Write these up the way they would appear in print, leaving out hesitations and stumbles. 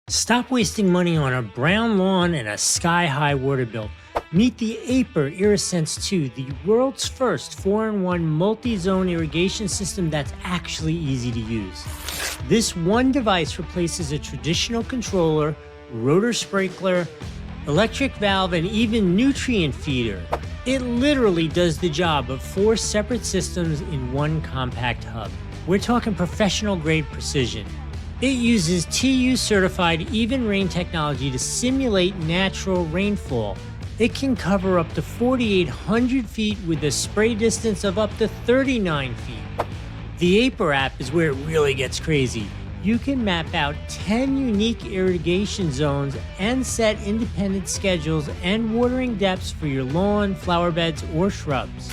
Stop wasting money on a brown lawn and a sky-high water bill. Meet the Aiper IrriSense 2, the world's first 4-in-1 multi-zone irrigation system that's actually easy to use. This one device replaces a traditional controller, rotor sprinkler, electric valve, and even nutrient feeder. It literally does the job of 4 separate systems in one compact hub. We're talking professional-grade precision. It uses TU certified even rain technology to simulate natural rainfall. It can cover up to 4,800 feet with a spray distance of up to 39 feet. The Aiper app is where it really gets crazy. You can map out 10 unique irrigation zones and set independent schedules and watering depths for your lawn, flower beds, or shrubs.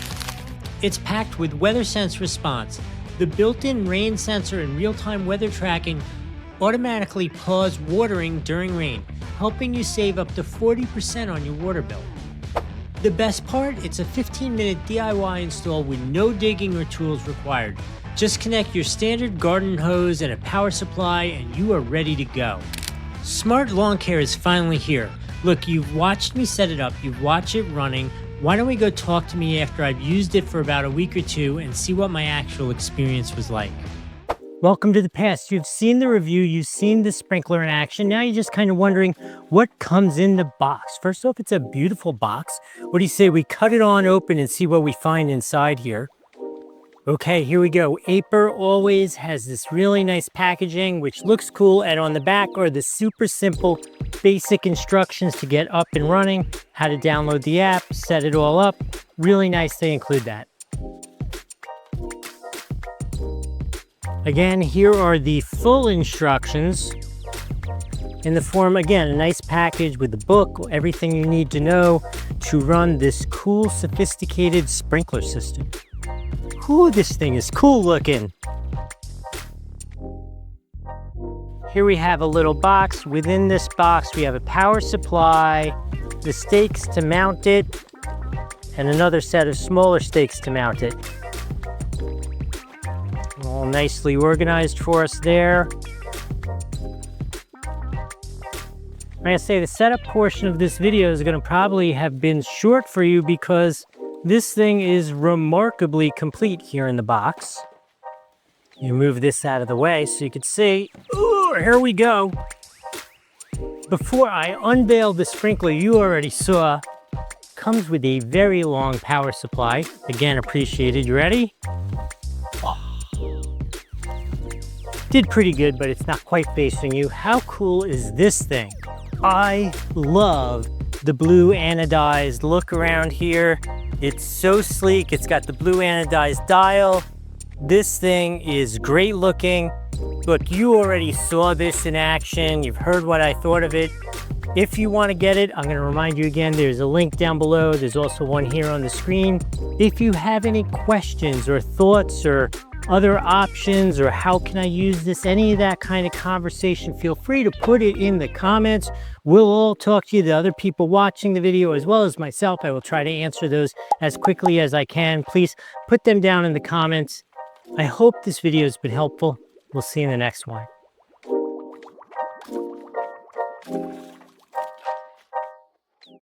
It's packed with weather sense response. The built-in rain sensor and real-time weather tracking automatically pause watering during rain, helping you save up to 40% on your water bill. The best part, it's a 15-minute DIY install with no digging or tools required. Just connect your standard garden hose and a power supply and you are ready to go. Smart Lawn Care is finally here. Look, you've watched me set it up, you've watched it running. Why don't we go talk to me after I've used it for about a week or two and see what my actual experience was like. Welcome to the past. You've seen the review, you've seen the sprinkler in action. Now you're just kind of wondering what comes in the box. First off, it's a beautiful box. What do you say we cut it on open and see what we find inside here? Okay, here we go. Aiper always has this really nice packaging, which looks cool. And on the back are the super simple basic instructions to get up and running, how to download the app, set it all up. Really nice they include that. Again, here are the full instructions in the form, again, a nice package with the book, everything you need to know to run this cool, sophisticated sprinkler system. Ooh, this thing is cool looking. Here we have a little box. Within this box, we have a power supply, the stakes to mount it, and another set of smaller stakes to mount it. All nicely organized for us there. I'm gonna say the setup portion of this video is gonna probably have been short for you because this thing is remarkably complete here in the box. You move this out of the way so you can see. Ooh, here we go. Before I unveil the sprinkler, you already saw, comes with a very long power supply. Again, appreciated. You ready? Did pretty good, but it's not quite facing you. How cool is this thing? I love the blue anodized look around here. It's so sleek. It's got the blue anodized dial. This thing is great looking. Look, you already saw this in action. You've heard what I thought of it. If you want to get it, I'm going to remind you again, there's a link down below. There's also one here on the screen. If you have any questions or thoughts or other options or how can I use this, any of that kind of conversation, feel free to put it in the comments. We'll all talk to you, the other people watching the video, as well as myself. I will try to answer those as quickly as I can. Please put them down in the comments. I hope this video has been helpful. We'll see you in the next one.